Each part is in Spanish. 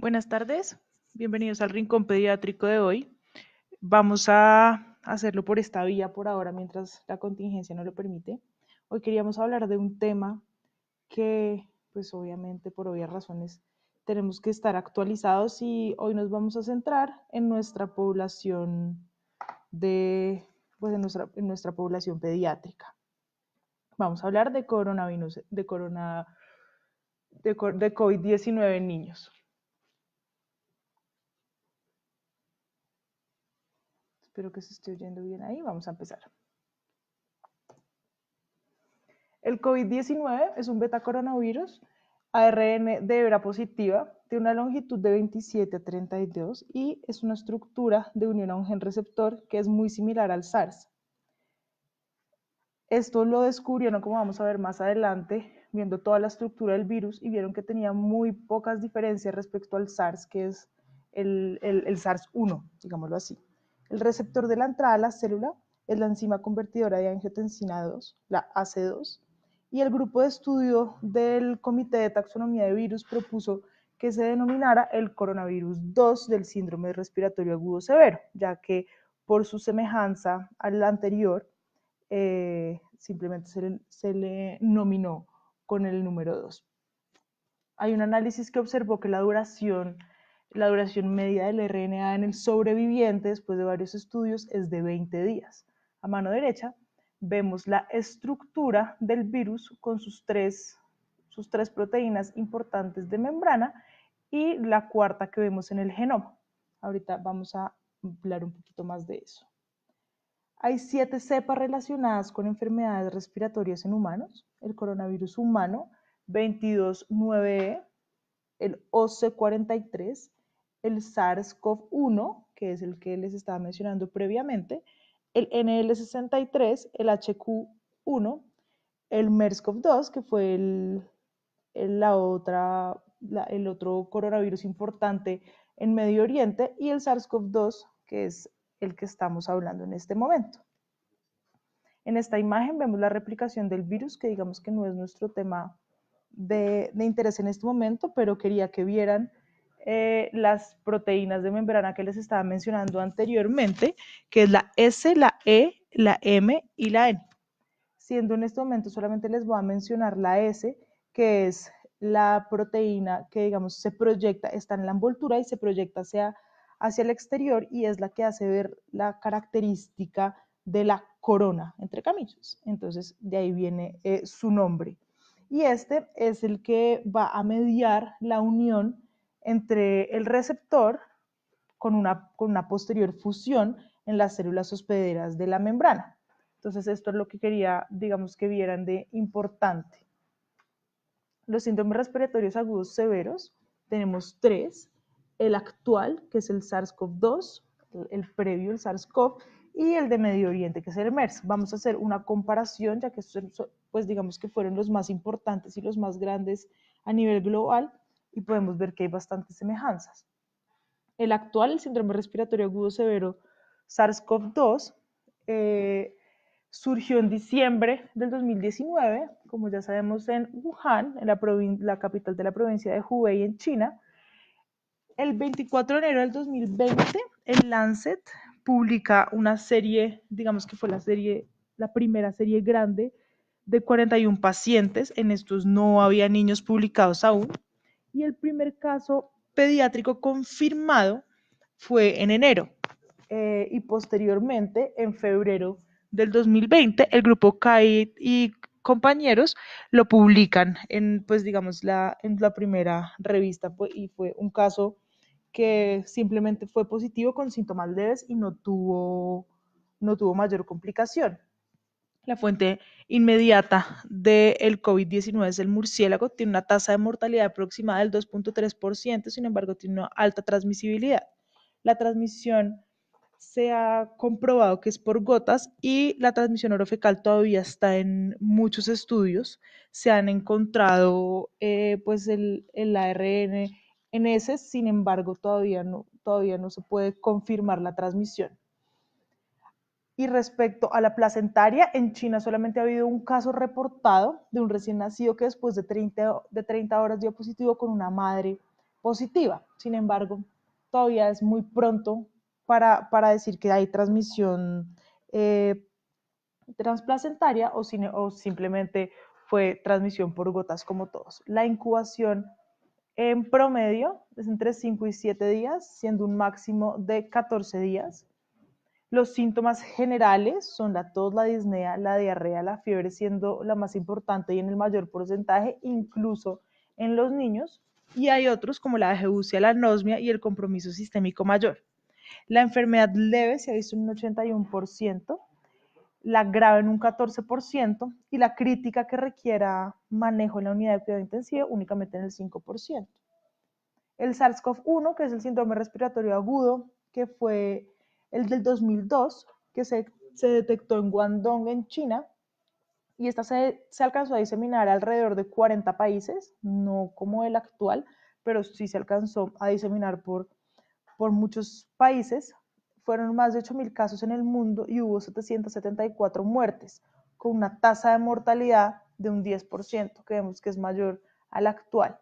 Buenas tardes, bienvenidos al Rincón Pediátrico de hoy. Vamos a hacerlo por esta vía por ahora mientras la contingencia no lo permite. Hoy queríamos hablar de un tema que, pues obviamente por obvias razones, tenemos que estar actualizados y hoy nos vamos a centrar en nuestra población pues en nuestra población pediátrica. Vamos a hablar de coronavirus, de COVID-19 en niños. Espero que se esté oyendo bien ahí. Vamos a empezar. El COVID-19 es un betacoronavirus ARN de hebra positiva de una longitud de 27 a 32 y es una estructura de unión a un gen receptor que es muy similar al SARS. Esto lo descubrieron, como vamos a ver más adelante, viendo toda la estructura del virus y vieron que tenía muy pocas diferencias respecto al SARS, que es el SARS-1, digámoslo así. El receptor de la entrada a la célula es la enzima convertidora de angiotensina 2, la AC2, y el grupo de estudio del Comité de Taxonomía de Virus propuso que se denominara el coronavirus 2 del síndrome respiratorio agudo severo, ya que por su semejanza al anterior, simplemente se le nominó con el número 2. Hay un análisis que observó que la duración media del RNA en el sobreviviente después de varios estudios es de 20 días. A mano derecha vemos la estructura del virus con sus tres proteínas importantes de membrana y la cuarta que vemos en el genoma. Ahorita vamos a hablar un poquito más de eso. Hay 7 cepas relacionadas con enfermedades respiratorias en humanos: el coronavirus humano 22.9E, el OC43, el SARS-CoV-1, que es el que les estaba mencionando previamente, el NL63, el HQ1, el MERS-CoV-2, que fue el otro coronavirus importante en Medio Oriente, y el SARS-CoV-2, que es el que estamos hablando en este momento. En esta imagen vemos la replicación del virus, que digamos que no es nuestro tema de interés en este momento, pero quería que vieran las proteínas de membrana que les estaba mencionando anteriormente, que es la S, la E, la M y la N. Siendo en este momento solamente les voy a mencionar la S, que es la proteína que, digamos, se proyecta, está en la envoltura y se proyecta hacia el exterior, y es la que hace ver la característica de la corona, entre comillas. Entonces, de ahí viene su nombre. Y este es el que va a mediar la unión entre el receptor con una posterior fusión en las células hospederas de la membrana. Entonces, esto es lo que quería, digamos, que vieran de importante. Los síndromes respiratorios agudos severos, tenemos 3. El actual, que es el SARS-CoV-2, el previo, el SARS-CoV, y el de Medio Oriente, que es el MERS. Vamos a hacer una comparación, ya que estos, pues digamos que fueron los más importantes y los más grandes a nivel global, y podemos ver que hay bastantes semejanzas. El actual, el síndrome respiratorio agudo severo SARS-CoV-2, surgió en diciembre del 2019, como ya sabemos, en Wuhan, en la capital de la provincia de Hubei, en China. El 24 de enero del 2020, el Lancet publica una serie, digamos que fue la primera serie grande de 41 pacientes. En estos no había niños publicados aún. Y el primer caso pediátrico confirmado fue en enero. Y posteriormente, en febrero del 2020, el grupo CAID y compañeros lo publican pues digamos, en la primera revista, y fue un caso que simplemente fue positivo con síntomas leves y no tuvo mayor complicación. La fuente inmediata del COVID-19 es el murciélago, tiene una tasa de mortalidad aproximada del 2.3%, sin embargo tiene una alta transmisibilidad. La transmisión se ha comprobado que es por gotas, y la transmisión orofecal todavía está en muchos estudios. Se han encontrado pues el ARN en ese, sin embargo todavía no se puede confirmar la transmisión. Y respecto a la placentaria, en China solamente ha habido un caso reportado de un recién nacido que después de 30 horas dio positivo con una madre positiva. Sin embargo, todavía es muy pronto para decir que hay transmisión transplacentaria o simplemente fue transmisión por gotas como todos. La incubación en promedio es entre 5 y 7 días, siendo un máximo de 14 días. Los síntomas generales son la tos, la disnea, la diarrea, la fiebre siendo la más importante y en el mayor porcentaje, incluso en los niños. Y hay otros como la ageusia, la anosmia y el compromiso sistémico mayor. La enfermedad leve se ha visto en un 81%, la grave en un 14% y la crítica que requiera manejo en la unidad de cuidado intensivo únicamente en el 5%. El SARS-CoV-1, que es el síndrome respiratorio agudo, que fue el del 2002, que se detectó en Guangdong, en China, y esta se alcanzó a diseminar alrededor de 40 países, no como el actual, pero sí se alcanzó a diseminar por muchos países. Fueron más de 8.000 casos en el mundo y hubo 774 muertes, con una tasa de mortalidad de un 10%, que vemos que es mayor a la actual.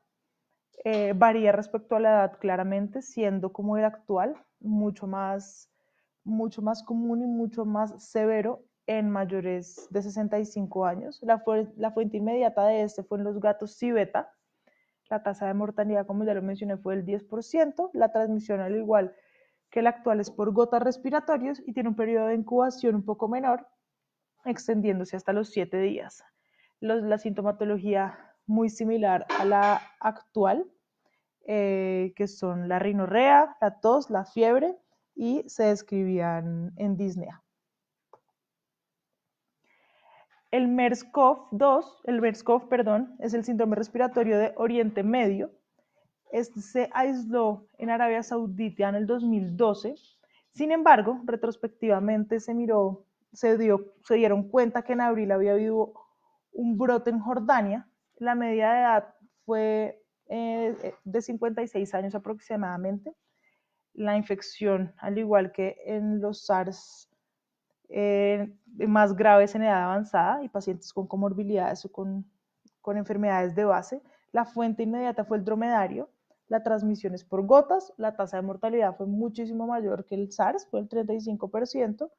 Varía respecto a la edad claramente, siendo como el actual mucho más común y mucho más severo en mayores de 65 años. La fuente inmediata de este fue en los gatos civeta. La tasa de mortalidad, como ya lo mencioné, fue del 10%. La transmisión, al igual que la actual, es por gotas respiratorias y tiene un periodo de incubación un poco menor, extendiéndose hasta los 7 días. La sintomatología muy similar a la actual, que son la rinorrea, la tos, la fiebre, y se describían en disnea. El MERS-CoV, perdón, es el síndrome respiratorio de Oriente Medio. Este se aisló en Arabia Saudita en el 2012. Sin embargo, retrospectivamente se dieron cuenta que en abril había habido un brote en Jordania. La media de edad fue de 56 años aproximadamente. La infección, al igual que en los SARS, más graves en edad avanzada y pacientes con comorbilidades o con enfermedades de base. La fuente inmediata fue el dromedario. La transmisión es por gotas. La tasa de mortalidad fue muchísimo mayor que el SARS, fue el 35%.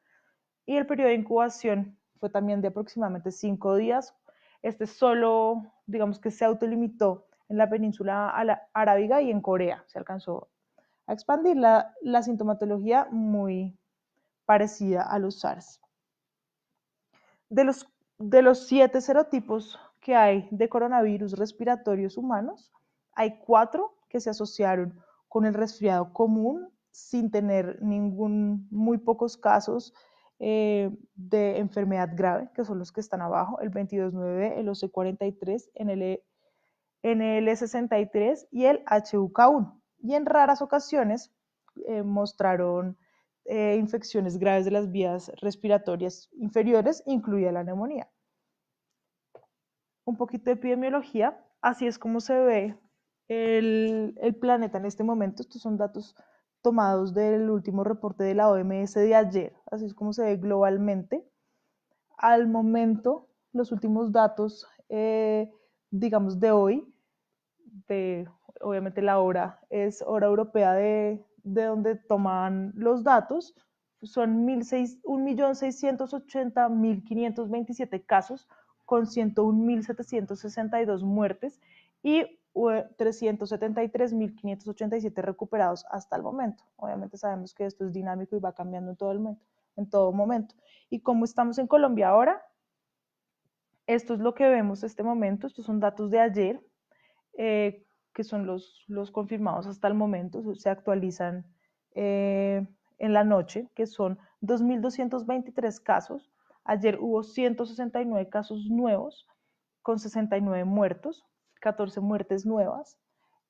Y el periodo de incubación fue también de aproximadamente 5 días. Este solo, digamos que se autolimitó en la península arábiga y en Corea. Se alcanzó a expandir la sintomatología muy parecida a los SARS. De los 7 serotipos que hay de coronavirus respiratorios humanos, hay 4 que se asociaron con el resfriado común sin tener muy pocos casos de enfermedad grave, que son los que están abajo, el 22.9, el OC43, NL63 y el HUK1. Y en raras ocasiones mostraron infecciones graves de las vías respiratorias inferiores, incluida la neumonía. Un poquito de epidemiología, así es como se ve el planeta en este momento. Estos son datos tomados del último reporte de la OMS de ayer, así es como se ve globalmente. Al momento, los últimos datos, digamos, de hoy, obviamente la hora es hora europea de donde toman los datos, son 1.680.527 casos con 101.762 muertes y 373.587 recuperados hasta el momento. Obviamente sabemos que esto es dinámico y va cambiando en todo momento. ¿Y cómo estamos en Colombia ahora? Esto es lo que vemos en este momento, estos son datos de ayer, que son los confirmados hasta el momento, se actualizan en la noche, que son 2.223 casos. Ayer hubo 169 casos nuevos con 69 muertos, 14 muertes nuevas.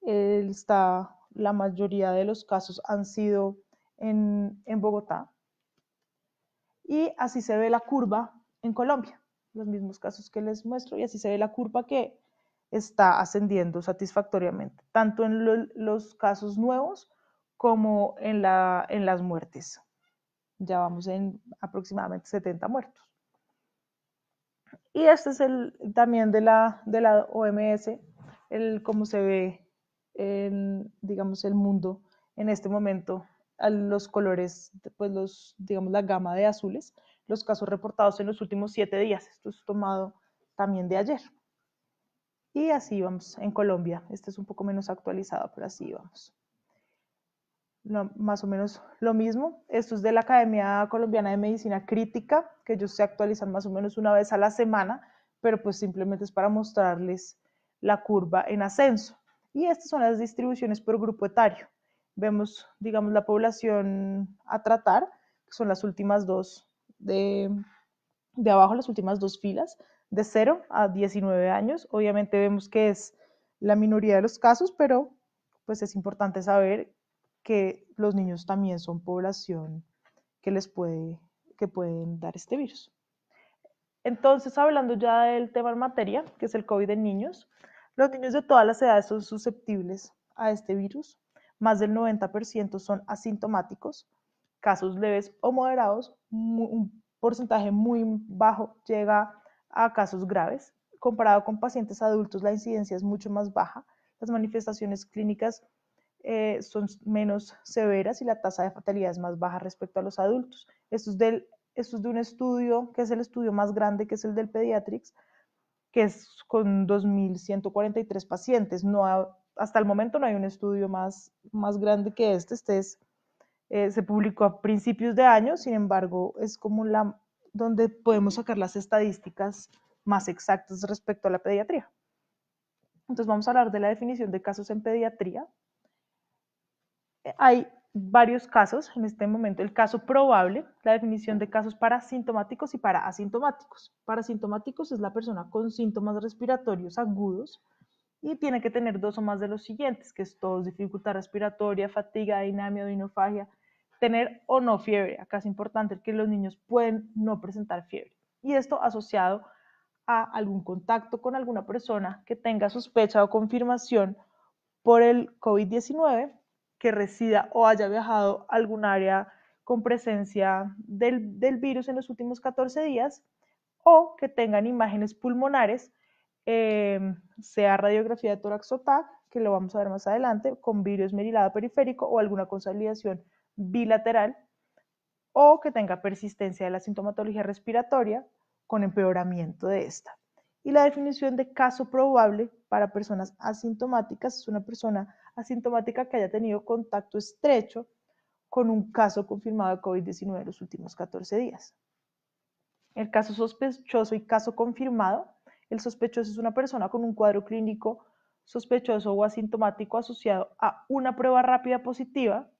La mayoría de los casos han sido en Bogotá. Y así se ve la curva en Colombia, los mismos casos que les muestro, y así se ve la curva que está ascendiendo satisfactoriamente, tanto en los casos nuevos como en las muertes. Ya vamos en aproximadamente 70 muertos. Y este es también de la OMS, cómo se ve digamos, el mundo en este momento a los colores, pues digamos, la gama de azules, los casos reportados en los últimos 7 días. Esto es tomado también de ayer. Y así vamos en Colombia. Este es un poco menos actualizado, pero así vamos. No, más o menos lo mismo. Esto es de la Academia Colombiana de Medicina Crítica, que ellos se actualizan más o menos una vez a la semana, pero pues simplemente es para mostrarles la curva en ascenso. Y estas son las distribuciones por grupo etario. Vemos, digamos, la población a tratar, que son las últimas dos de abajo, las últimas dos filas, de 0 a 19 años. Obviamente vemos que es la minoría de los casos, pero pues es importante saber que los niños también son población que que pueden dar este virus. Entonces, hablando ya del tema en materia, que es el COVID en niños, los niños de todas las edades son susceptibles a este virus. Más del 90% son asintomáticos, casos leves o moderados, un porcentaje muy bajo llega a casos graves. Comparado con pacientes adultos, la incidencia es mucho más baja. Las manifestaciones clínicas son menos severas y la tasa de fatalidad es más baja respecto a los adultos. Esto es de un estudio que es el estudio más grande, que es el del Pediatrics, que es con 2.143 pacientes. Hasta el momento no hay un estudio más grande que este. Se publicó a principios de año, sin embargo, es como donde podemos sacar las estadísticas más exactas respecto a la pediatría. Entonces vamos a hablar de la definición de casos en pediatría. Hay varios casos en este momento. El caso probable, la definición de casos parasintomáticos y paraasintomáticos. Parasintomáticos es la persona con síntomas respiratorios agudos y tiene que tener 2 o más de los siguientes, que es tos, dificultad respiratoria, fatiga, dinamia, odinofagia, tener o no fiebre. Acá es importante que los niños pueden no presentar fiebre. Y esto asociado a algún contacto con alguna persona que tenga sospecha o confirmación por el COVID-19, que resida o haya viajado a algún área con presencia del virus en los últimos 14 días, o que tengan imágenes pulmonares, sea radiografía de tórax o TAC, que lo vamos a ver más adelante, con virus esmerilado periférico o alguna consolidación bilateral, o que tenga persistencia de la sintomatología respiratoria con empeoramiento de esta. Y la definición de caso probable para personas asintomáticas es una persona asintomática que haya tenido contacto estrecho con un caso confirmado de COVID-19 en los últimos 14 días. El caso sospechoso y caso confirmado. El sospechoso es una persona con un cuadro clínico sospechoso o asintomático asociado a una prueba rápida positiva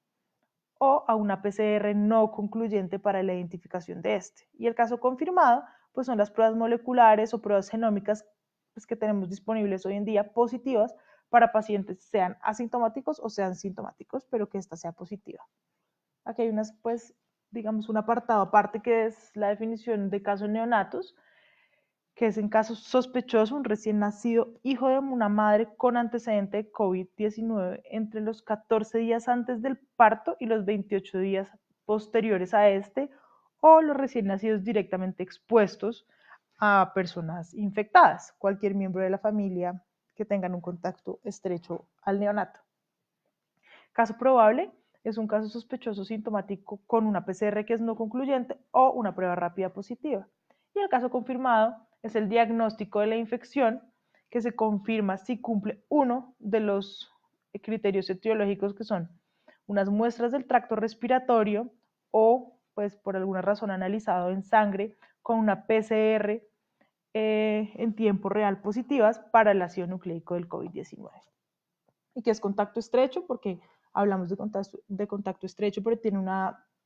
o a una PCR no concluyente para la identificación de este. Y el caso confirmado, pues son las pruebas moleculares o pruebas genómicas pues, que tenemos disponibles hoy en día positivas para pacientes sean asintomáticos o sean sintomáticos, pero que esta sea positiva. Aquí hay unas, pues, digamos, un apartado aparte que es la definición de casos neonatos, que es en caso sospechoso, un recién nacido hijo de una madre con antecedente de COVID-19 entre los 14 días antes del parto y los 28 días posteriores a este, o los recién nacidos directamente expuestos a personas infectadas, cualquier miembro de la familia que tengan un contacto estrecho al neonato. Caso probable es un caso sospechoso sintomático con una PCR que es no concluyente o una prueba rápida positiva. Y el caso confirmado es el diagnóstico de la infección que se confirma si cumple uno de los criterios etiológicos, que son unas muestras del tracto respiratorio o, pues por alguna razón, analizado en sangre con una PCR en tiempo real positivas para el ácido nucleico del COVID-19. Y que es contacto estrecho, porque hablamos de contacto estrecho, pero tiene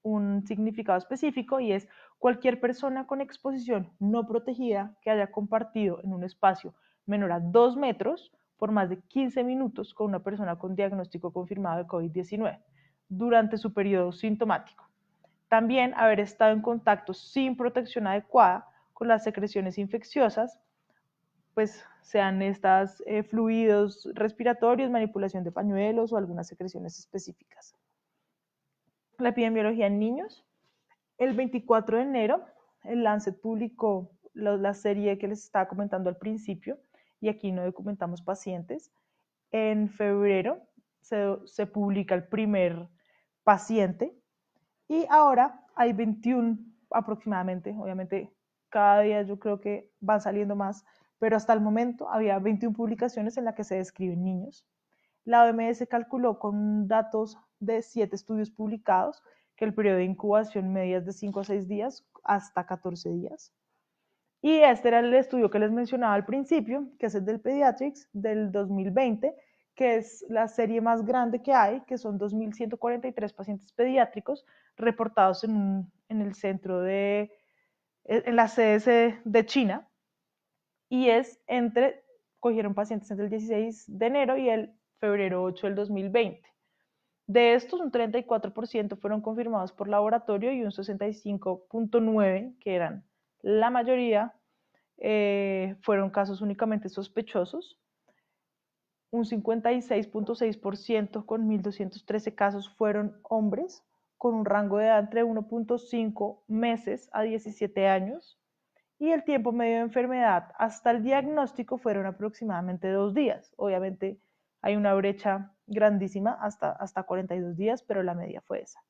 un significado específico, y es cualquier persona con exposición no protegida que haya compartido en un espacio menor a 2 metros por más de 15 minutos con una persona con diagnóstico confirmado de COVID-19 durante su periodo sintomático. También haber estado en contacto sin protección adecuada con las secreciones infecciosas, pues sean estas fluidos respiratorios, manipulación de pañuelos o algunas secreciones específicas. La epidemiología en niños. El 24 de enero, el Lancet publicó la serie que les estaba comentando al principio, y aquí no documentamos pacientes. en febrero se publica el primer paciente y ahora hay 21 aproximadamente, obviamente cada día yo creo que van saliendo más, pero hasta el momento había 21 publicaciones en las que se describen niños. La OMS calculó con datos de 7 estudios publicados que el periodo de incubación media es de 5 a 6 días hasta 14 días. Y este era el estudio que les mencionaba al principio, que es el del Pediatrics del 2020, que es la serie más grande que hay, que son 2.143 pacientes pediátricos reportados en el centro en la CDC de China, y cogieron pacientes entre el 16 de enero y el febrero 8 del 2020. De estos, un 34% fueron confirmados por laboratorio y un 65.9%, que eran la mayoría, fueron casos únicamente sospechosos. Un 56.6% con 1.213 casos fueron hombres, con un rango de edad entre 1.5 meses a 17 años. Y el tiempo medio de enfermedad hasta el diagnóstico fueron aproximadamente 2 días. Obviamente hay una brecha grandísima hasta 42 días, pero la media fue esa.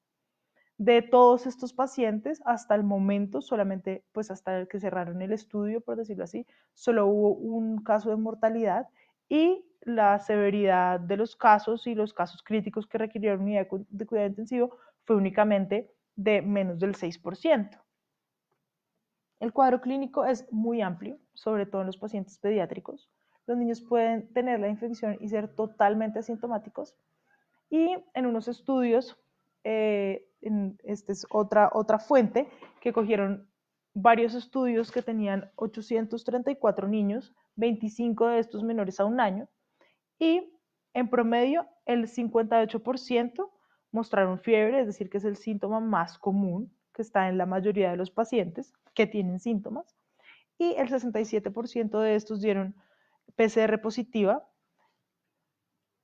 De todos estos pacientes, hasta el momento, solamente, pues hasta el que cerraron el estudio, por decirlo así, solo hubo un caso de mortalidad y la severidad de los casos y los casos críticos que requirieron unidad de cuidado intensivo fue únicamente de menos del 6%. El cuadro clínico es muy amplio, sobre todo en los pacientes pediátricos. Los niños pueden tener la infección y ser totalmente asintomáticos. Y en unos estudios, esta es otra fuente, que cogieron varios estudios que tenían 834 niños, 25 de estos menores a un año, y en promedio el 58% mostraron fiebre, es decir, que es el síntoma más común que está en la mayoría de los pacientes que tienen síntomas, y el 67% de estos dieron PCR positiva.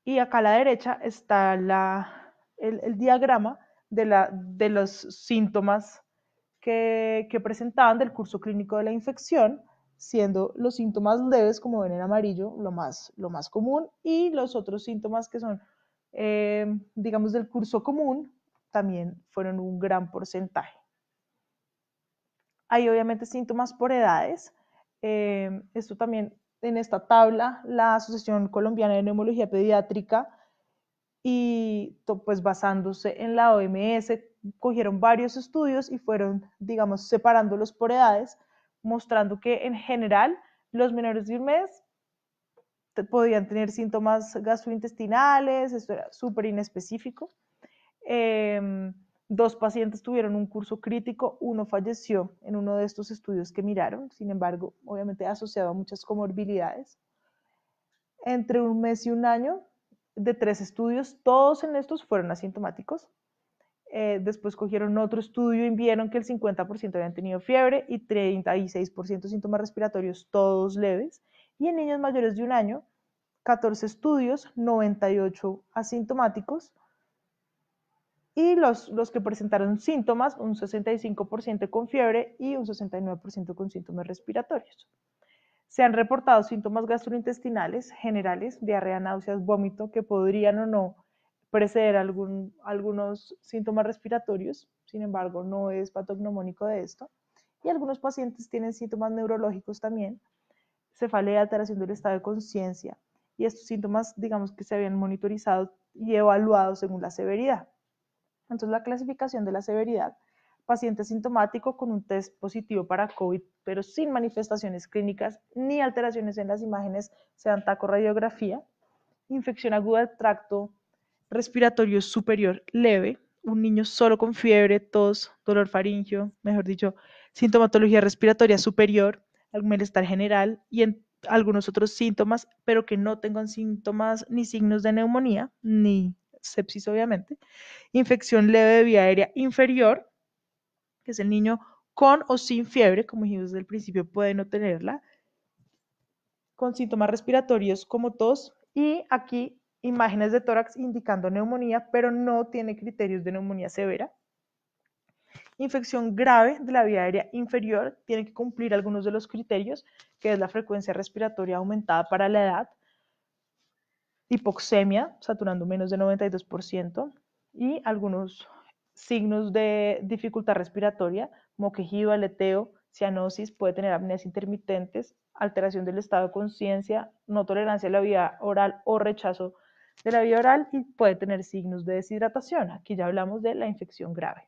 Y acá a la derecha está el diagrama de los síntomas que presentaban del curso clínico de la infección, siendo los síntomas leves, como ven en amarillo, lo más común, y los otros síntomas que son, digamos, del curso común, también fueron un gran porcentaje. Hay obviamente síntomas por edades. Esto también en esta tabla, la Asociación Colombiana de Neumología Pediátrica, y pues basándose en la OMS, cogieron varios estudios y fueron, digamos, separándolos por edades, mostrando que en general los menores de un mes podían tener síntomas gastrointestinales, esto era súper inespecífico. 2 pacientes tuvieron un curso crítico, uno falleció en uno de estos estudios que miraron, sin embargo, obviamente asociado a muchas comorbilidades. Entre un mes y un año, de 3 estudios, todos en estos fueron asintomáticos. Después cogieron otro estudio y vieron que el 50% habían tenido fiebre y 36% síntomas respiratorios, todos leves. Y en niños mayores de un año, 14 estudios, 98 asintomáticos. Y los que presentaron síntomas, un 65% con fiebre y un 69% con síntomas respiratorios. Se han reportado síntomas gastrointestinales generales, diarrea, náuseas, vómito, que podrían o no preceder algunos síntomas respiratorios, sin embargo, no es patognomónico de esto. Y algunos pacientes tienen síntomas neurológicos también, cefalea, alteración del estado de conciencia, y estos síntomas, digamos que se habían monitorizado y evaluado según la severidad. Entonces, la clasificación de la severidad: paciente sintomático con un test positivo para COVID, pero sin manifestaciones clínicas ni alteraciones en las imágenes, sean tacoradiografía. Infección aguda del tracto respiratorio superior leve, un niño solo con fiebre, tos, dolor faríngeo, mejor dicho, sintomatología respiratoria superior, malestar general y en algunos otros síntomas, pero que no tengan síntomas ni signos de neumonía, ni sepsis obviamente. Infección leve de vía aérea inferior, que es el niño con o sin fiebre, como dijimos desde el principio, puede no tenerla, con síntomas respiratorios como tos, y aquí imágenes de tórax indicando neumonía, pero no tiene criterios de neumonía severa. Infección grave de la vía aérea inferior, tiene que cumplir algunos de los criterios, que es la frecuencia respiratoria aumentada para la edad, hipoxemia, saturando menos de 92%, y algunos signos de dificultad respiratoria, como quejido, aleteo, cianosis, puede tener apneas intermitentes, alteración del estado de conciencia, no tolerancia a la vía oral o rechazo de la vía oral, y puede tener signos de deshidratación. Aquí ya hablamos de la infección grave.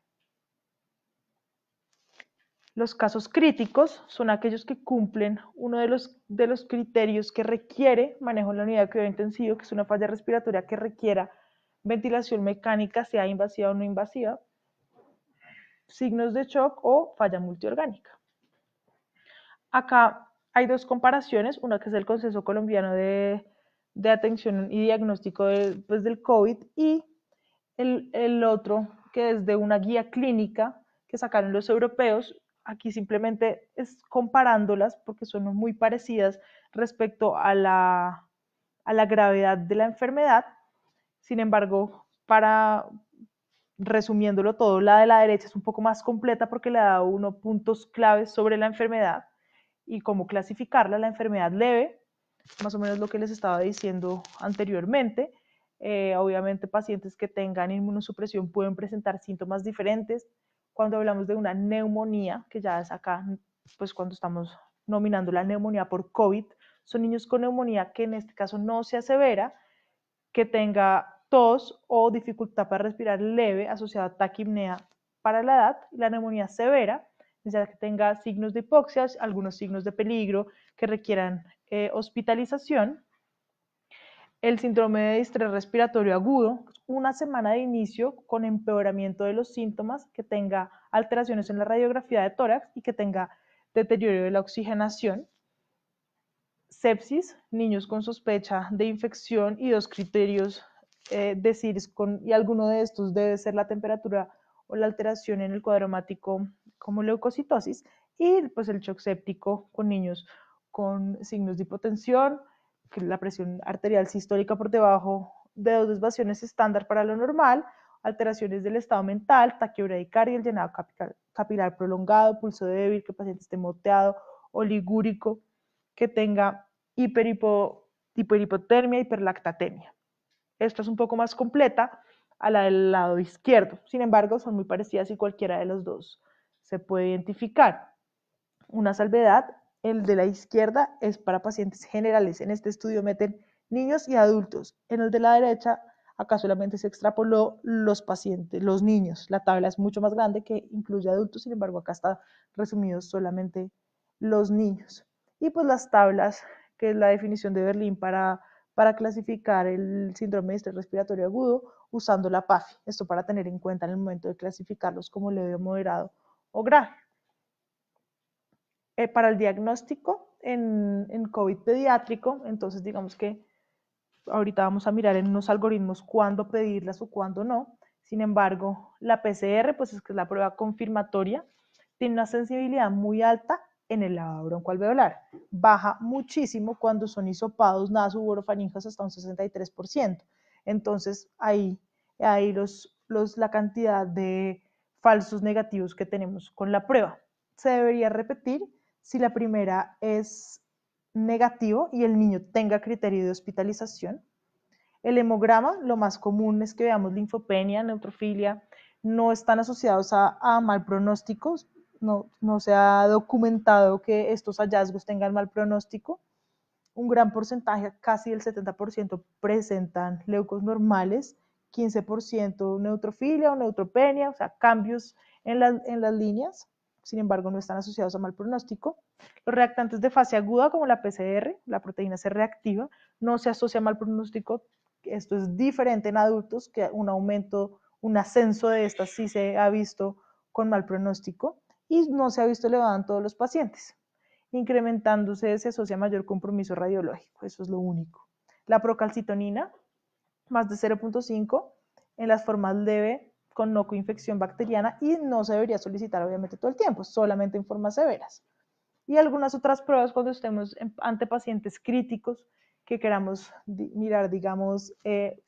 Los casos críticos son aquellos que cumplen uno de los criterios que requiere manejo en la unidad de cuidado intensivo, que es una falla respiratoria que requiera ventilación mecánica, sea invasiva o no invasiva, signos de shock o falla multiorgánica. Acá hay dos comparaciones, una que es el Consejo Colombiano de Atención y Diagnóstico del COVID, y el otro que es de una guía clínica que sacaron los europeos. Aquí simplemente es comparándolas porque son muy parecidas respecto a la gravedad de la enfermedad. Sin embargo, para resumiéndolo todo, la de la derecha es un poco más completa porque le da unos puntos claves sobre la enfermedad y cómo clasificarla. La enfermedad leve, más o menos lo que les estaba diciendo anteriormente. Obviamente pacientes que tengan inmunosupresión pueden presentar síntomas diferentes. Cuando hablamos de una neumonía, que ya es acá, pues cuando estamos nominando la neumonía por COVID, son niños con neumonía que en este caso no se asevera, que tenga tos o dificultad para respirar leve asociada a taquipnea para la edad. La neumonía severa, ya que tenga signos de hipoxia, algunos signos de peligro que requieran hospitalización. El síndrome de distrés respiratorio agudo, una semana de inicio con empeoramiento de los síntomas, que tenga alteraciones en la radiografía de tórax y que tenga deterioro de la oxigenación. Sepsis, niños con sospecha de infección y dos criterios de CIRS, y alguno de estos debe ser la temperatura o la alteración en el cuadro hemático como leucocitosis, y pues el shock séptico con niños con signos de hipotensión, que la presión arterial sistólica por debajo de 2 desviaciones estándar para lo normal, alteraciones del estado mental, taquibradicardia, el llenado capilar prolongado, pulso débil, que el paciente esté moteado, oligúrico, que tenga hiperhipotermia, hiperlactatemia. Esta es un poco más completa a la del lado izquierdo. Sin embargo, son muy parecidas y cualquiera de los dos se puede identificar. Una salvedad, el de la izquierda es para pacientes generales. En este estudio meten niños y adultos. En el de la derecha, acá solamente se extrapoló los pacientes, los niños. La tabla es mucho más grande que incluye adultos, sin embargo, acá está resumidos solamente los niños. Y pues las tablas, que es la definición de Berlín para clasificar el síndrome de estrés respiratorio agudo usando la PAFI. Esto para tener en cuenta en el momento de clasificarlos como leve, moderado o grave. Para el diagnóstico en COVID pediátrico, entonces digamos que ahorita vamos a mirar en unos algoritmos cuándo pedirlas o cuándo no. Sin embargo, la PCR, pues es que es la prueba confirmatoria, tiene una sensibilidad muy alta en el lavado broncoalveolar. Baja muchísimo cuando son hisopados nasoburofaringeos hasta un 63%. Entonces, ahí la cantidad de falsos negativos que tenemos con la prueba. Se debería repetir si la primera es negativo y el niño tenga criterio de hospitalización. El hemograma, lo más común es que veamos linfopenia, neutrofilia, no están asociados a mal pronósticos, no se ha documentado que estos hallazgos tengan mal pronóstico. Un gran porcentaje, casi el 70%, presentan leucos normales, 15% neutrofilia o neutropenia, o sea, cambios en las líneas, sin embargo no están asociados a mal pronóstico. Los reactantes de fase aguda, como la PCR, la proteína C reactiva, no se asocia a mal pronóstico. Esto es diferente en adultos, que un aumento, un ascenso de estas sí se ha visto con mal pronóstico y no se ha visto elevado en todos los pacientes. Incrementándose se asocia a mayor compromiso radiológico, eso es lo único. La procalcitonina, más de 0.5 en las formas leve con no coinfección bacteriana, y no se debería solicitar obviamente todo el tiempo, solamente en formas severas. Y algunas otras pruebas cuando estemos ante pacientes críticos que queramos mirar, digamos,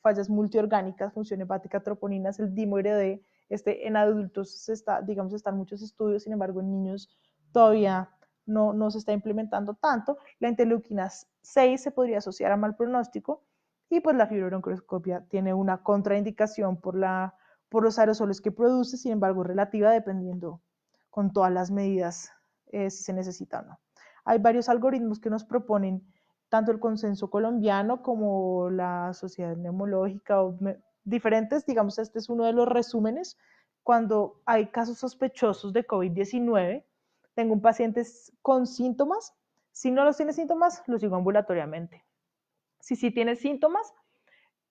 fallas multiorgánicas, función hepática, troponinas, el DIMO-RD, en adultos están muchos estudios, sin embargo en niños todavía no se está implementando tanto. La interleuquina 6 se podría asociar a mal pronóstico, Y pues la fibrobroncoscopia tiene una contraindicación por los aerosoles que produce, sin embargo relativa dependiendo con todas las medidas si se necesita o no. Hay varios algoritmos que nos proponen tanto el consenso colombiano como la sociedad neumológica o diferentes, digamos, este es uno de los resúmenes. Cuando hay casos sospechosos de COVID-19, tengo un paciente con síntomas, si no los tiene síntomas, lo sigo ambulatoriamente. Si sí tiene síntomas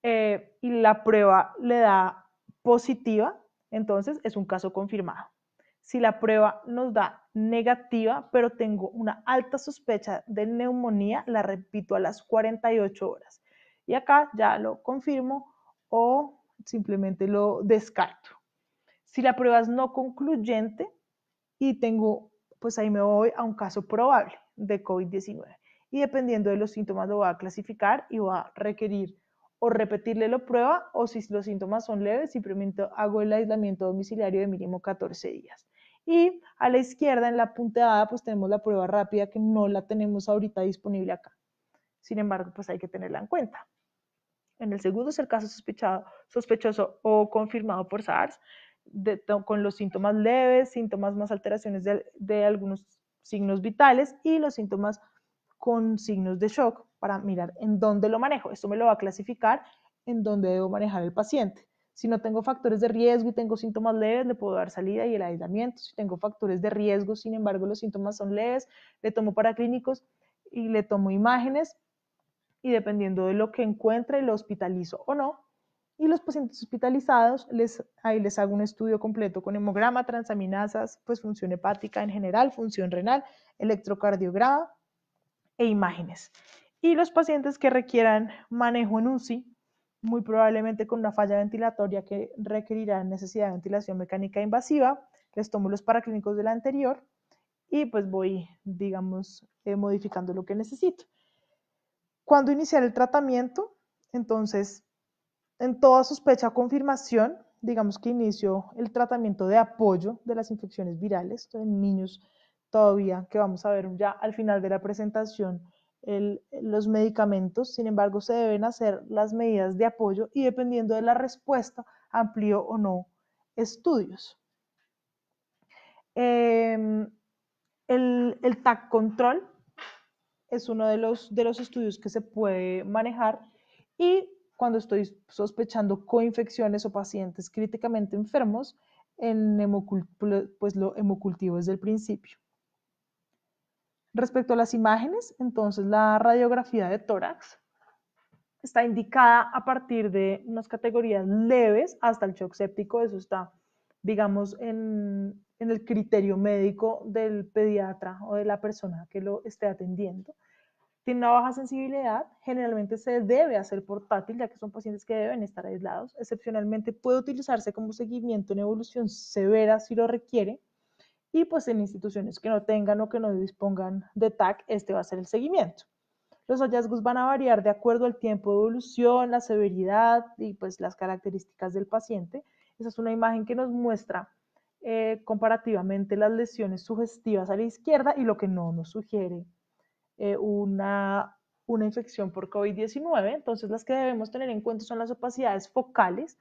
y la prueba le da positiva, entonces es un caso confirmado. Si la prueba nos da negativa, pero tengo una alta sospecha de neumonía, la repito a las 48 horas. Y acá ya lo confirmo o simplemente lo descarto. Si la prueba es no concluyente y tengo, pues ahí me voy a un caso probable de COVID-19. Y dependiendo de los síntomas lo voy a clasificar y voy a requerir o repetirle la prueba o si los síntomas son leves, simplemente hago el aislamiento domiciliario de mínimo 14 días. Y a la izquierda en la punteada pues tenemos la prueba rápida que no la tenemos ahorita disponible acá. Sin embargo, pues hay que tenerla en cuenta. En el segundo es el caso sospechoso o confirmado por SARS, con los síntomas leves, síntomas más alteraciones de algunos signos vitales y los síntomas con signos de shock para mirar en dónde lo manejo. Esto me lo va a clasificar en dónde debo manejar el paciente. Si no tengo factores de riesgo y tengo síntomas leves, le puedo dar salida y el aislamiento. Si tengo factores de riesgo, sin embargo, los síntomas son leves, le tomo paraclínicos y le tomo imágenes y dependiendo de lo que encuentre, lo hospitalizo o no. Y los pacientes hospitalizados, ahí les hago un estudio completo con hemograma, transaminasas, pues función hepática en general, función renal, electrocardiograma e imágenes. Y los pacientes que requieran manejo en UCI, muy probablemente con una falla ventilatoria que requerirá necesidad de ventilación mecánica invasiva, les tomo los paraclínicos de la anterior y pues voy, digamos, modificando lo que necesito. ¿Cuándo iniciar el tratamiento? Entonces, en toda sospecha o confirmación, digamos que inicio el tratamiento de apoyo de las infecciones virales en niños todavía, que vamos a ver ya al final de la presentación, los medicamentos. Sin embargo, se deben hacer las medidas de apoyo y dependiendo de la respuesta, amplío o no estudios. El TAC control es uno de los estudios que se puede manejar y cuando estoy sospechando coinfecciones o pacientes críticamente enfermos, pues lo hemocultivo desde el principio. Respecto a las imágenes, entonces la radiografía de tórax está indicada a partir de unas categorías leves hasta el shock séptico, eso está, digamos, en el criterio médico del pediatra o de la persona que lo esté atendiendo. Tiene una baja sensibilidad, generalmente se debe hacer portátil, ya que son pacientes que deben estar aislados. Excepcionalmente puede utilizarse como seguimiento en evolución severa si lo requiere. Y pues en instituciones que no tengan o que no dispongan de TAC, este va a ser el seguimiento. Los hallazgos van a variar de acuerdo al tiempo de evolución, la severidad y pues las características del paciente. Esa es una imagen que nos muestra comparativamente las lesiones sugestivas a la izquierda y lo que no nos sugiere una infección por COVID-19. Entonces, las que debemos tener en cuenta son las opacidades focales,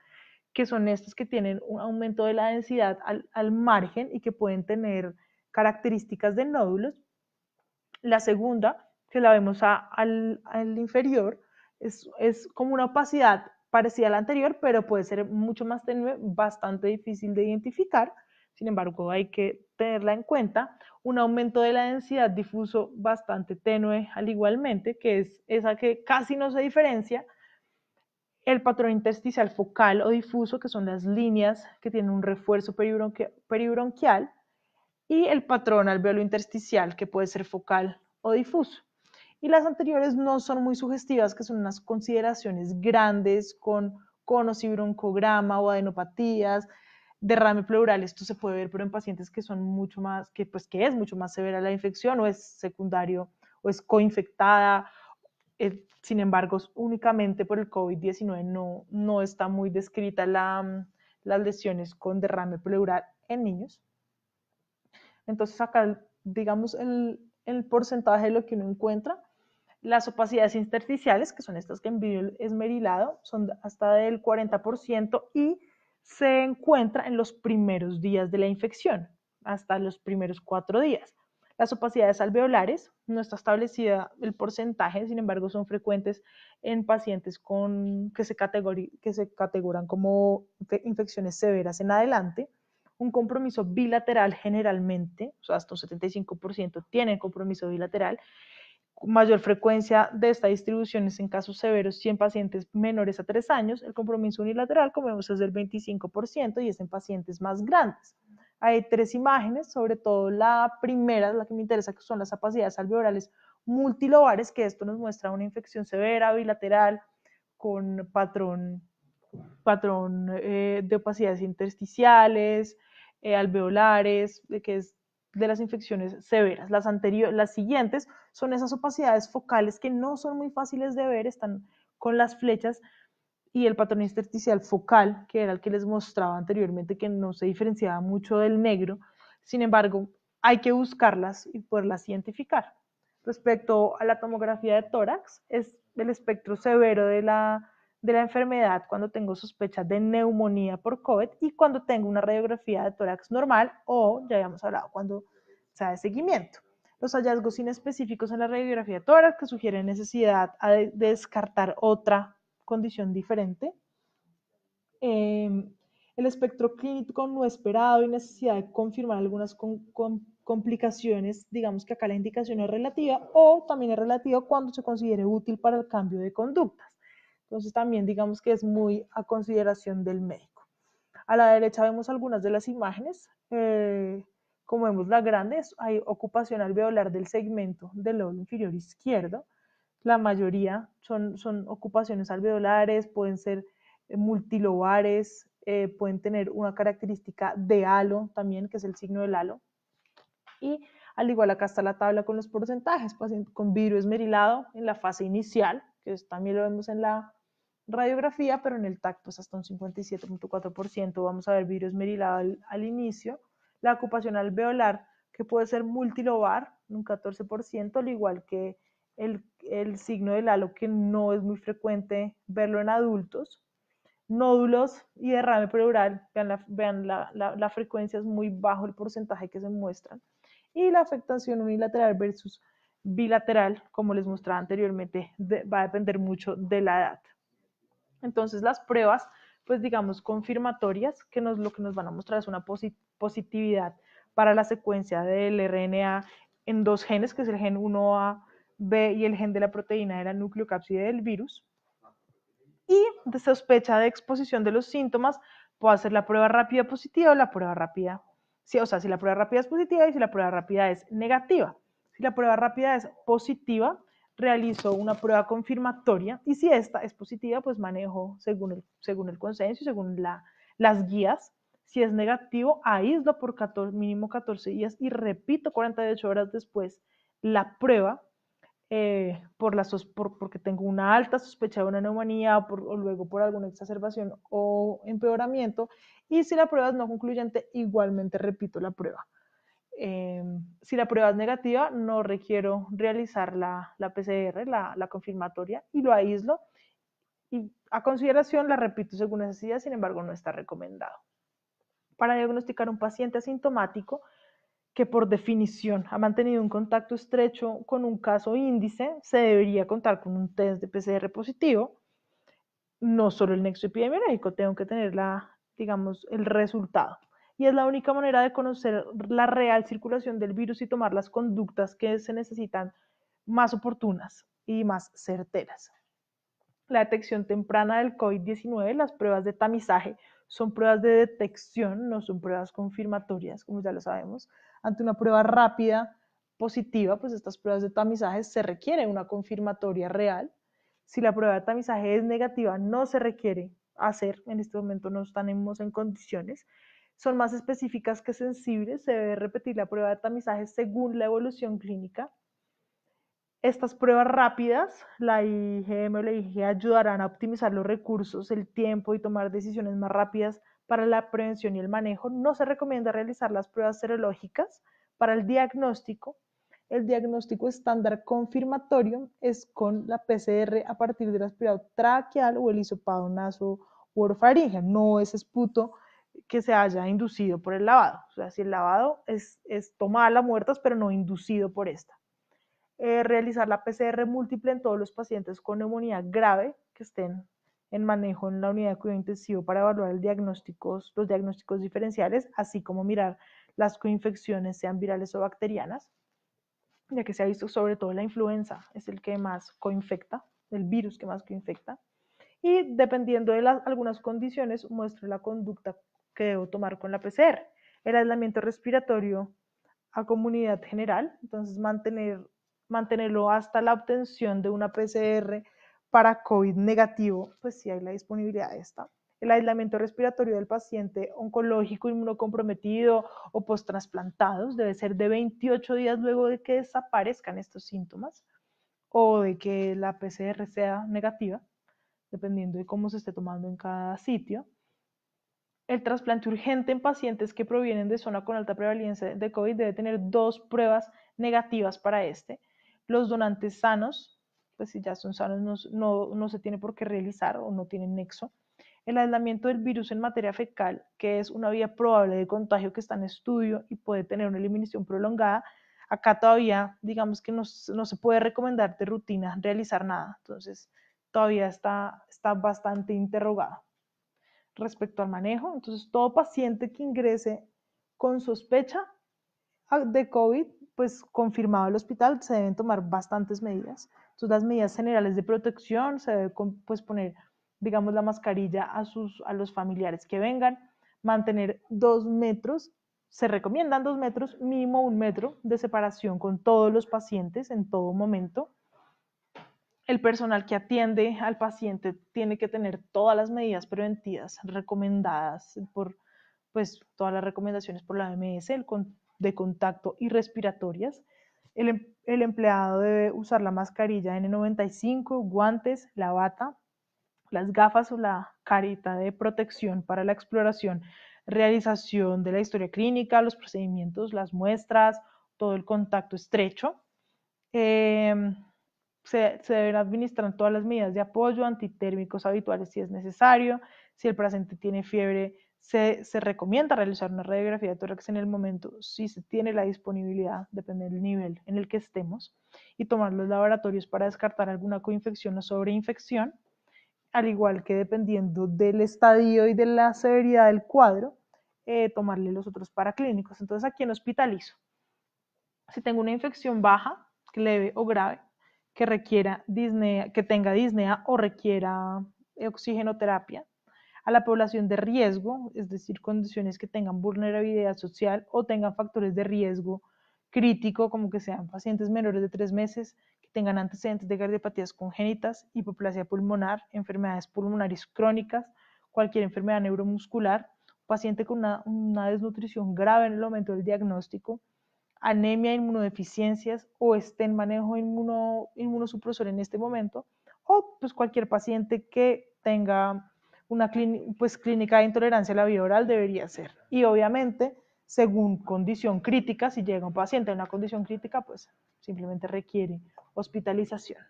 que son estas que tienen un aumento de la densidad al margen y que pueden tener características de nódulos. La segunda, que la vemos al inferior, es como una opacidad parecida a la anterior, pero puede ser mucho más tenue, bastante difícil de identificar. Sin embargo, hay que tenerla en cuenta. Un aumento de la densidad difuso bastante tenue, al igualmente, que es esa que casi no se diferencia. El patrón intersticial focal o difuso, que son las líneas que tienen un refuerzo peribronquial, y el patrón alveolo intersticial, que puede ser focal o difuso. Y las anteriores no son muy sugestivas, que son unas consideraciones grandes con conos y broncograma o adenopatías, derrame pleural. Esto se puede ver, pero en pacientes que son mucho más, que es mucho más severa la infección o es secundario o es coinfectada. Sin embargo, únicamente por el COVID-19 no está muy descrita las lesiones con derrame pleural en niños. Entonces acá, digamos, el porcentaje de lo que uno encuentra Las opacidades intersticiales, que son estas que en vidrio esmerilado, son hasta del 40% y se encuentra en los primeros días de la infección, hasta los primeros 4 días. Las opacidades alveolares, no está establecida el porcentaje, sin embargo son frecuentes en pacientes que se categoran como infecciones severas en adelante. Un compromiso bilateral generalmente, o sea, hasta un 75% tienen compromiso bilateral. Mayor frecuencia de esta distribución es en casos severos y en pacientes menores a 3 años. El compromiso unilateral, como vemos, es del 25% y es en pacientes más grandes. Hay 3 imágenes, sobre todo la primera, la que me interesa, que son las opacidades alveolares multilobares, que esto nos muestra una infección severa bilateral con patrón de opacidades intersticiales, alveolares, que es de las infecciones severas. Las siguientes son esas opacidades focales que no son muy fáciles de ver, están con las flechas, y el patrón intersticial focal, que era el que les mostraba anteriormente, que no se diferenciaba mucho del negro. Sin embargo, hay que buscarlas y poderlas identificar. Respecto a la tomografía de tórax, es el espectro severo de la enfermedad cuando tengo sospecha de neumonía por COVID y cuando tengo una radiografía de tórax normal o, ya habíamos hablado, cuando se da seguimiento. Los hallazgos inespecíficos en la radiografía de tórax que sugieren necesidad de descartar otra condición diferente. El espectro clínico no esperado y necesidad de confirmar algunas complicaciones, digamos que acá la indicación es relativa o también es relativa cuando se considere útil para el cambio de conductas. Entonces también digamos que es muy a consideración del médico. A la derecha vemos algunas de las imágenes. Como vemos la grande, hay ocupación alveolar del segmento del lóbulo inferior izquierdo. La mayoría son ocupaciones alveolares, pueden ser multilobares, pueden tener una característica de halo también, que es el signo del halo. Y al igual acá está la tabla con los porcentajes, con vidrio esmerilado en la fase inicial, que también lo vemos en la radiografía, pero en el TAC pues hasta un 57.4%, vamos a ver vidrio esmerilado al inicio. La ocupación alveolar, que puede ser multilobar, un 14%, al igual que el signo del halo, que no es muy frecuente verlo en adultos. Nódulos y derrame pleural, vean la frecuencia, es muy bajo el porcentaje que se muestran. Y la afectación unilateral versus bilateral, como les mostraba anteriormente, va a depender mucho de la edad. Entonces las pruebas, pues digamos, confirmatorias, lo que nos van a mostrar es una positividad para la secuencia del RNA en 2 genes, que es el gen 1A, B y el gen de la proteína de la nucleocápside del virus. Y de sospecha de exposición de los síntomas, puedo hacer la prueba rápida positiva o la prueba rápida, si la prueba rápida es positiva y si la prueba rápida es negativa. Si la prueba rápida es positiva, realizo una prueba confirmatoria y si esta es positiva, pues manejo según el consenso y según las guías. Si es negativo, aíslo por mínimo 14 días y repito 48 horas después la prueba porque tengo una alta sospecha de una neumonía o luego por alguna exacerbación o empeoramiento. Y si la prueba es no concluyente, igualmente repito la prueba. Si la prueba es negativa, no requiero realizar la PCR, la confirmatoria, y lo aíslo. Y a consideración la repito según necesidad, sin embargo no está recomendado. Para diagnosticar un paciente asintomático que por definición ha mantenido un contacto estrecho con un caso índice, se debería contar con un test de PCR positivo. No solo el nexo epidemiológico, tengo que tener el resultado. Y es la única manera de conocer la real circulación del virus y tomar las conductas que se necesitan más oportunas y más certeras. La detección temprana del COVID-19, las pruebas de tamizaje, son pruebas de detección, no son pruebas confirmatorias, como ya lo sabemos. Ante una prueba rápida positiva, pues estas pruebas de tamizaje se requiere una confirmatoria real. Si la prueba de tamizaje es negativa, no se requiere hacer, en este momento no estamos en condiciones. Son más específicas que sensibles, se debe repetir la prueba de tamizaje según la evolución clínica. Estas pruebas rápidas, la IgM o la IgG, ayudarán a optimizar los recursos, el tiempo y tomar decisiones más rápidas para la prevención y el manejo. No se recomienda realizar las pruebas serológicas para el diagnóstico. el diagnóstico estándar confirmatorio es con la PCR a partir del aspirado traqueal o el hisopado nasoorofaringeo, no es esputo que se haya inducido por el lavado. O sea, si el lavado es tomada las muertas, pero no inducido por esta. Realizar la PCR múltiple en todos los pacientes con neumonía grave que estén en manejo en la unidad de cuidado intensivo para evaluar los diagnósticos diferenciales, así como mirar las coinfecciones, sean virales o bacterianas, ya que se ha visto sobre todo la influenza es el que más coinfecta, el virus que más coinfecta, y dependiendo de algunas condiciones muestra la conducta que debo tomar con la PCR. El aislamiento respiratorio a comunidad general, entonces mantenerlo hasta la obtención de una PCR para COVID negativo, pues sí hay la disponibilidad de esta. El aislamiento respiratorio del paciente oncológico inmunocomprometido o post-trasplantados debe ser de 28 días luego de que desaparezcan estos síntomas o de que la PCR sea negativa, dependiendo de cómo se esté tomando en cada sitio. El trasplante urgente en pacientes que provienen de zona con alta prevalencia de COVID debe tener 2 pruebas negativas para este. Los donantes sanos, pues si ya son sanos no se tiene por qué realizar o no tienen nexo. El aislamiento del virus en materia fecal, que es una vía probable de contagio que está en estudio y puede tener una eliminación prolongada, acá todavía digamos que no se puede recomendar de rutina realizar nada, entonces todavía está bastante interrogado. Respecto al manejo, entonces todo paciente que ingrese con sospecha de COVID, pues confirmado al hospital, se deben tomar bastantes medidas. Entonces las medidas generales de protección, se debe pues poner, digamos, la mascarilla a los familiares que vengan, mantener 2 metros, se recomiendan 2 metros, mínimo 1 metro de separación con todos los pacientes en todo momento. El personal que atiende al paciente tiene que tener todas las medidas preventivas recomendadas por, pues, todas las recomendaciones por la OMS de contacto y respiratorias. El empleado debe usar la mascarilla N95, guantes, la bata, las gafas o la careta de protección para la exploración, realización de la historia clínica, los procedimientos, las muestras, todo el contacto estrecho. Se deben administrar todas las medidas de apoyo antitérmicos habituales si es necesario. Si el paciente tiene fiebre, se recomienda realizar una radiografía de tórax en el momento, si se tiene la disponibilidad, depende del nivel en el que estemos, y tomar los laboratorios para descartar alguna coinfección o sobreinfección, al igual que dependiendo del estadio y de la severidad del cuadro, tomarle los otros paraclínicos. Entonces, ¿a quién hospitalizo? Si tengo una infección baja, leve o grave, que requiera disnea, que tenga disnea o requiera oxigenoterapia, a la población de riesgo, es decir, condiciones que tengan vulnerabilidad social o tengan factores de riesgo crítico, como que sean pacientes menores de 3 meses, que tengan antecedentes de cardiopatías congénitas, hipoplasia pulmonar, enfermedades pulmonares crónicas, cualquier enfermedad neuromuscular, paciente con una desnutrición grave en el momento del diagnóstico, anemia, inmunodeficiencias o esté en manejo inmunosupresor en este momento, o pues cualquier paciente que tenga una clínica de intolerancia a la vía oral debería ser. Y obviamente, según condición crítica, si llega un paciente en una condición crítica, pues simplemente requiere hospitalización.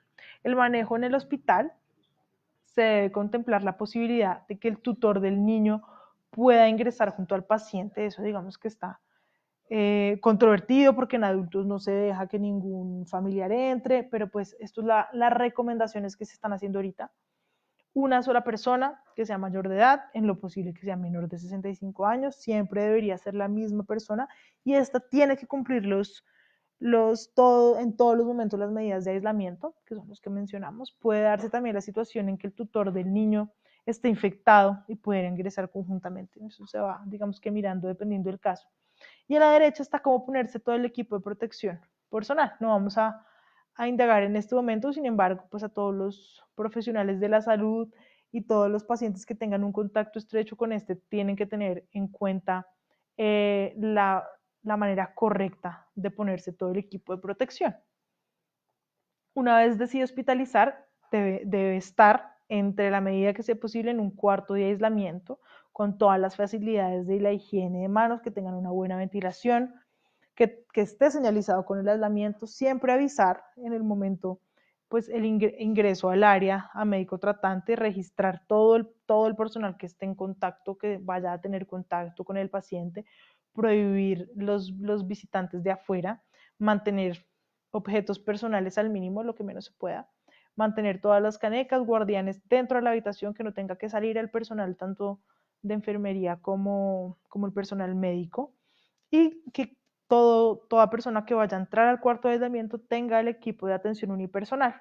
El manejo en el hospital se debe contemplar la posibilidad de que el tutor del niño pueda ingresar junto al paciente, eso digamos que está controvertido porque en adultos no se deja que ningún familiar entre, pero pues esto es las recomendaciones que se están haciendo ahorita. Una sola persona que sea mayor de edad, en lo posible que sea menor de 65 años, siempre debería ser la misma persona y esta tiene que cumplir en todos los momentos las medidas de aislamiento, que son los que mencionamos. Puede darse también la situación en que el tutor del niño esté infectado y puede ingresar conjuntamente. Eso se va, digamos que mirando dependiendo del caso. Y a la derecha está cómo ponerse todo el equipo de protección personal. No vamos a indagar en este momento, sin embargo, pues a todos los profesionales de la salud y todos los pacientes que tengan un contacto estrecho con este tienen que tener en cuenta la manera correcta de ponerse todo el equipo de protección. Una vez decide hospitalizar, debe estar entre la medida que sea posible en un cuarto de aislamiento, con todas las facilidades de la higiene de manos, que tengan una buena ventilación, que esté señalizado con el aislamiento, siempre avisar en el momento pues el ingreso al área a médico tratante, registrar todo el personal que esté en contacto, que vaya a tener contacto con el paciente, prohibir los visitantes de afuera, mantener objetos personales al mínimo, lo que menos se pueda, mantener todas las canecas, guardianes dentro de la habitación, que no tenga que salir el personal tanto de enfermería como el personal médico, y que toda persona que vaya a entrar al cuarto de aislamiento tenga el equipo de atención unipersonal.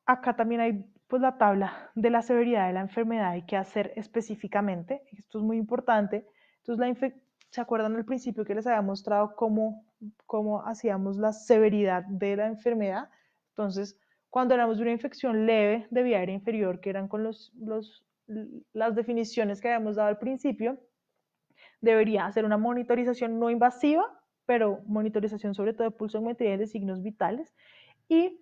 Acá también hay pues la tabla de la severidad de la enfermedad y qué hacer específicamente. Esto es muy importante. Entonces, ¿se acuerdan al principio que les había mostrado cómo hacíamos la severidad de la enfermedad? Entonces, cuando hablamos de una infección leve de vía aérea inferior, que eran con las definiciones que habíamos dado al principio, debería hacer una monitorización no invasiva, pero monitorización sobre todo de pulsometría y de signos vitales, y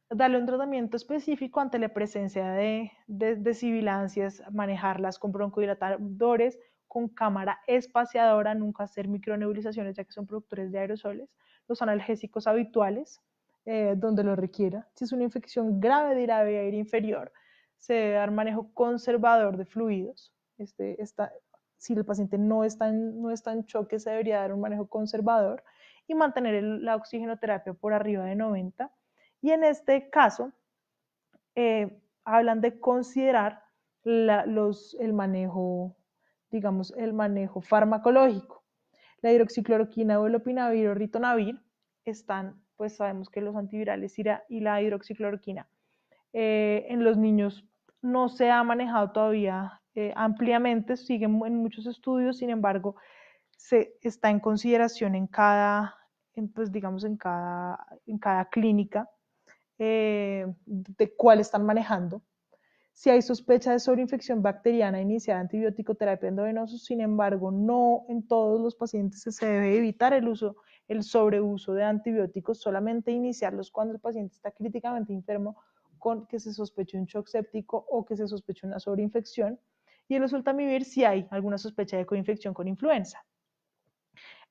darle un tratamiento específico ante la presencia de sibilancias, manejarlas con broncodilatadores, con cámara espaciadora, nunca hacer micronebulizaciones ya que son productores de aerosoles, los analgésicos habituales, donde lo requiera. Si es una infección grave de la vía aérea inferior, se debe dar manejo conservador de fluidos. Si el paciente no está en choque, se debería dar un manejo conservador y mantener la oxigenoterapia por arriba de 90. Y en este caso, hablan de considerar el manejo, digamos, el manejo farmacológico. La hidroxicloroquina o el lopinavir o ritonavir están, pues sabemos que los antivirales y la hidroxicloroquina en los niños no se ha manejado todavía ampliamente, siguen en muchos estudios, sin embargo, se está en consideración pues digamos, en cada clínica de cuál están manejando. Si hay sospecha de sobreinfección bacteriana, iniciar antibiótico terapia endovenosa, sin embargo, no en todos los pacientes se debe evitar el sobreuso de antibióticos, solamente iniciarlos cuando el paciente está críticamente enfermo, con que se sospeche un shock séptico o que se sospeche una sobreinfección, y el oseltamivir si hay alguna sospecha de coinfección con influenza.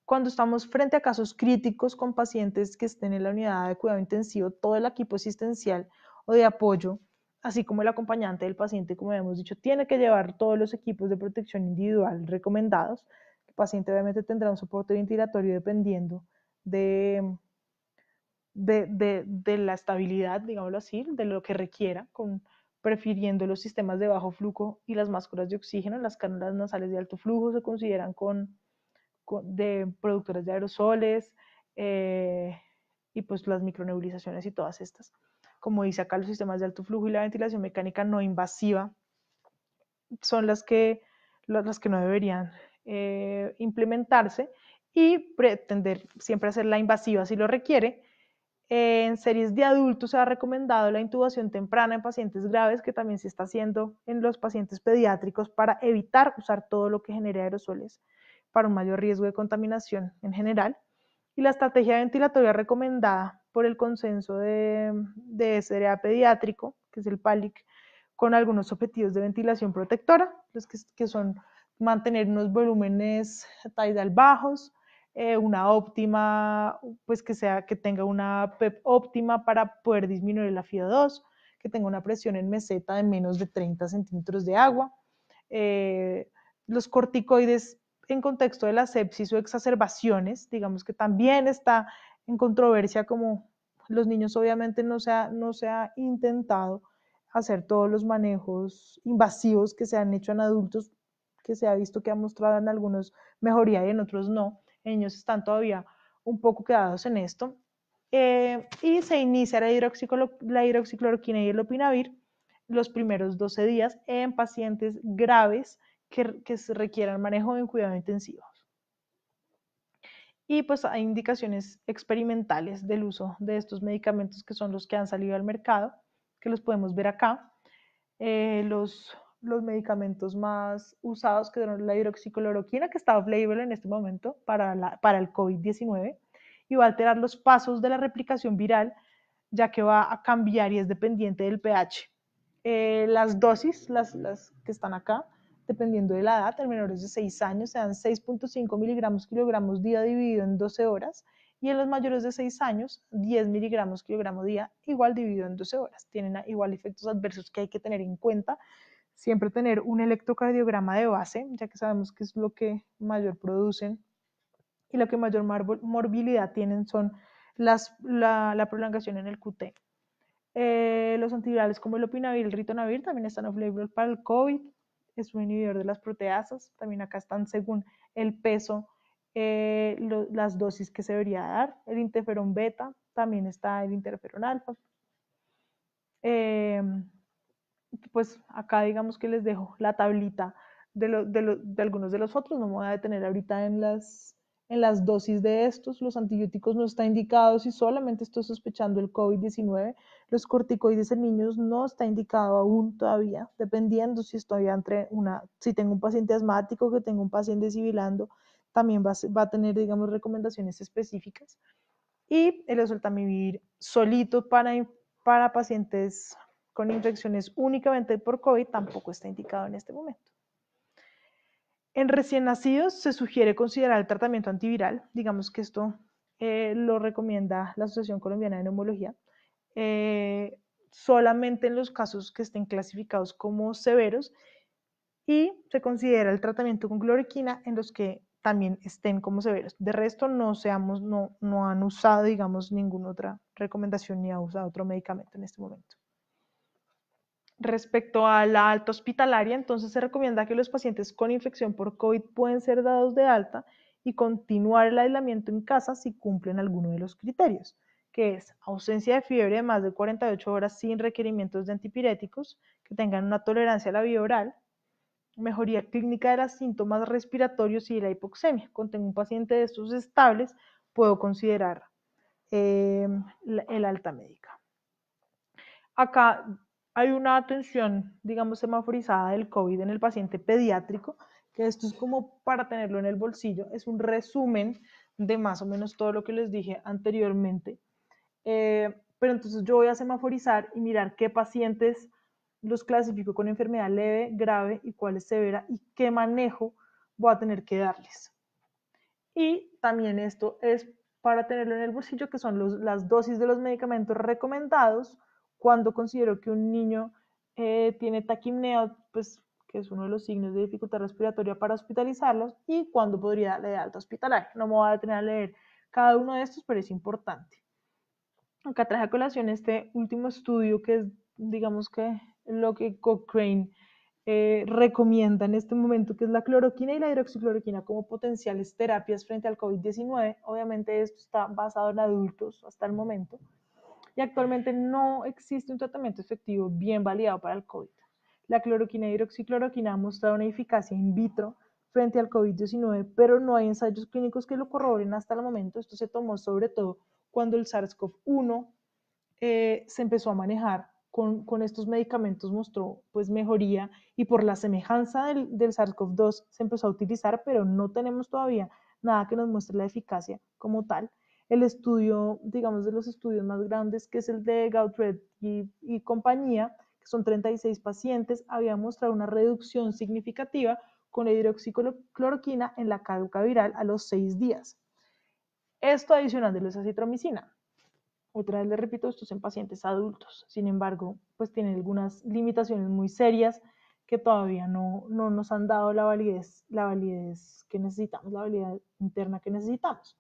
Cuando estamos frente a casos críticos con pacientes que estén en la unidad de cuidado intensivo, todo el equipo asistencial o de apoyo, así como el acompañante del paciente, como hemos dicho, tiene que llevar todos los equipos de protección individual recomendados. El paciente obviamente tendrá un soporte ventilatorio dependiendo de la estabilidad, digámoslo así, de lo que requiera, prefiriendo los sistemas de bajo flujo y las máscaras de oxígeno. Las cánulas nasales de alto flujo se consideran de productores de aerosoles y pues las micronebulizaciones y todas estas. Como dice acá, los sistemas de alto flujo y la ventilación mecánica no invasiva son las que no deberían implementarse, y pretender siempre hacer la invasiva si lo requiere. En series de adultos se ha recomendado la intubación temprana en pacientes graves, que también se está haciendo en los pacientes pediátricos para evitar usar todo lo que genere aerosoles para un mayor riesgo de contaminación en general. Y la estrategia ventilatoria recomendada por el consenso de SRA pediátrico, que es el PALIC, con algunos objetivos de ventilación protectora, los que son mantener unos volúmenes tidal bajos, una óptima, pues que tenga una PEP óptima para poder disminuir la FIO2, que tenga una presión en meseta de menos de 30 centímetros de agua. Los corticoides en contexto de la sepsis o exacerbaciones, digamos que también está en controversia, como los niños obviamente no se ha intentado hacer todos los manejos invasivos que se han hecho en adultos, que se ha visto que ha mostrado en algunos mejoría y en otros no. En niños están todavía un poco quedados en esto. Y se inicia la hidroxicloroquina y el lopinavir los primeros 12 días en pacientes graves que se requieran manejo en cuidado intensivo. Y pues hay indicaciones experimentales del uso de estos medicamentos, que son los que han salido al mercado, que los podemos ver acá. Los medicamentos más usados, que son la hidroxicloroquina, que está off-label en este momento para el COVID-19, y va a alterar los pasos de la replicación viral, ya que va a cambiar y es dependiente del pH. Las dosis, las que están acá, dependiendo de la edad. En menores de 6 años se dan 6.5 miligramos kilogramos día dividido en 12 horas, y en los mayores de 6 años 10 miligramos kilogramo día, igual dividido en 12 horas. Tienen igual efectos adversos que hay que tener en cuenta. Siempre tener un electrocardiograma de base, ya que sabemos que es lo que mayor producen y lo que mayor morbilidad tienen son la prolongación en el QT. Los antivirales como el lopinavir y el ritonavir también están off-label para el COVID. Es un inhibidor de las proteasas. También acá están según el peso, las dosis que se debería dar. El interferón beta, también está el interferón alfa. Pues acá digamos que les dejo la tablita de algunos de los otros. No me voy a detener ahorita en las dosis de estos. Los antibióticos no están indicados y solamente estoy sospechando el COVID-19. Los corticoides en niños no está indicado aún todavía, dependiendo si estoy si tengo un paciente asmático, que tengo un paciente sibilando, también va a tener, digamos, recomendaciones específicas. Y el oseltamivir solito para pacientes con infecciones únicamente por COVID tampoco está indicado en este momento. En recién nacidos se sugiere considerar el tratamiento antiviral. Digamos que esto lo recomienda la Asociación Colombiana de Neumología. Solamente en los casos que estén clasificados como severos, y se considera el tratamiento con cloroquina en los que también estén como severos. De resto no han usado, digamos, ninguna otra recomendación ni ha usado otro medicamento en este momento. Respecto a la alta hospitalaria, entonces se recomienda que los pacientes con infección por COVID pueden ser dados de alta y continuar el aislamiento en casa si cumplen alguno de los criterios, que es ausencia de fiebre de más de 48 horas sin requerimientos de antipiréticos, que tengan una tolerancia a la vía oral, mejoría clínica de los síntomas respiratorios y de la hipoxemia. Cuando tengo un paciente de estos estables, puedo considerar el alta médica. Acá hay una atención, digamos, semaforizada del COVID en el paciente pediátrico, que esto es como para tenerlo en el bolsillo. Es un resumen de más o menos todo lo que les dije anteriormente. Pero entonces yo voy a semaforizar y mirar qué pacientes los clasifico con enfermedad leve, grave y cuál es severa y qué manejo voy a tener que darles. Y también esto es para tenerlo en el bolsillo, que son las dosis de los medicamentos recomendados cuando considero que un niño tiene taquipnea, pues, que es uno de los signos de dificultad respiratoria, para hospitalizarlos, y cuándo podría darle de alta hospitalaria. No me voy a detener a leer cada uno de estos, pero es importante. Acá traje a colación este último estudio, que es, digamos, que lo que Cochrane recomienda en este momento, que es la cloroquina y la hidroxicloroquina como potenciales terapias frente al COVID-19. Obviamente esto está basado en adultos hasta el momento, y actualmente no existe un tratamiento efectivo bien validado para el COVID. La cloroquina y hidroxicloroquina han mostrado una eficacia in vitro frente al COVID-19, pero no hay ensayos clínicos que lo corroboren hasta el momento. Esto se tomó sobre todo cuando el SARS-CoV-1 se empezó a manejar con estos medicamentos, mostró pues mejoría, y por la semejanza del SARS-CoV-2 se empezó a utilizar, pero no tenemos todavía nada que nos muestre la eficacia como tal. El estudio, digamos, de los estudios más grandes, que es el de Gautret y compañía, que son 36 pacientes, había mostrado una reducción significativa con la hidroxicloroquina en la carga viral a los 6 días. Esto adicional de la acitromicina. Otra vez les repito, esto es en pacientes adultos. Sin embargo, pues tienen algunas limitaciones muy serias que todavía no nos han dado la validez que necesitamos, la validez interna que necesitamos.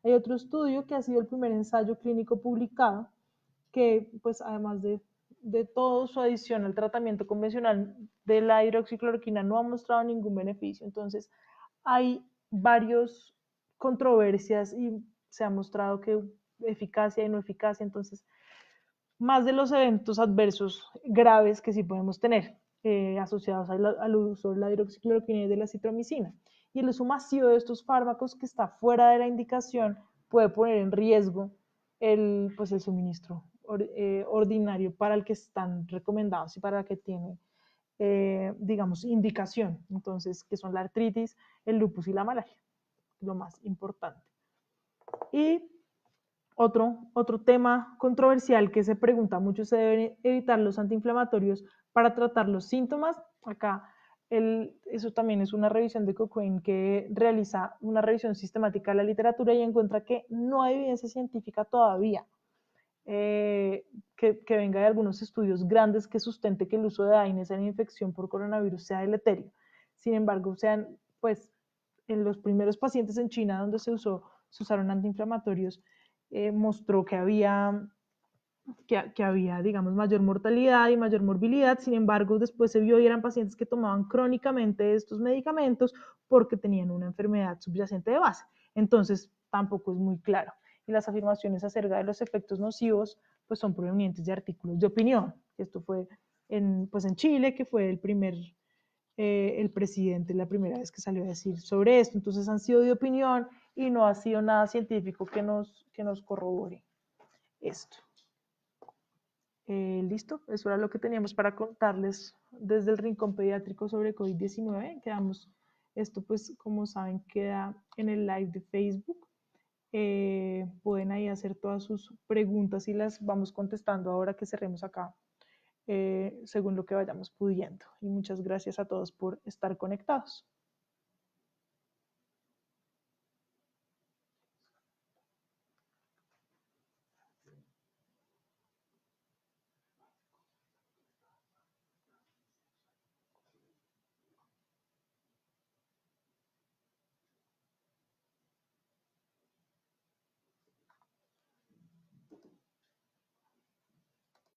Hay otro estudio que ha sido el primer ensayo clínico publicado, que pues además de todo su adición al tratamiento convencional de la hidroxicloroquina no ha mostrado ningún beneficio. Entonces hay varias controversias y se ha mostrado que eficacia y no eficacia. Entonces, más de los eventos adversos graves que sí podemos tener asociados al uso de la hidroxicloroquina y de la acitromicina. Y el uso masivo de estos fármacos, que está fuera de la indicación, puede poner en riesgo el suministro ordinario para el que están recomendados y para el que tiene, digamos, indicación. Entonces, que son la artritis, el lupus y la malaria, lo más importante. Y otro tema controversial que se pregunta mucho: ¿se deben evitar los antiinflamatorios para tratar los síntomas? Acá eso también es una revisión de Cochrane que realiza una revisión sistemática de la literatura y encuentra que no hay evidencia científica todavía que venga de algunos estudios grandes que sustente que el uso de AINES en infección por coronavirus sea deleterio. Sin embargo, pues, en los primeros pacientes en China donde se usaron antiinflamatorios, mostró que había, digamos, mayor mortalidad y mayor morbilidad. Sin embargo, después se vio y eran pacientes que tomaban crónicamente estos medicamentos porque tenían una enfermedad subyacente de base. Entonces, tampoco es muy claro. Y las afirmaciones acerca de los efectos nocivos, pues son provenientes de artículos de opinión. Esto fue pues en Chile, que fue el presidente la primera vez que salió a decir sobre esto. Entonces han sido de opinión y no ha sido nada científico que nos corrobore esto. Listo, eso era lo que teníamos para contarles desde el Rincón Pediátrico sobre COVID-19. Quedamos, esto pues como saben queda en el live de Facebook. Pueden ahí hacer todas sus preguntas y las vamos contestando ahora que cerremos acá, según lo que vayamos pudiendo. Y muchas gracias a todos por estar conectados.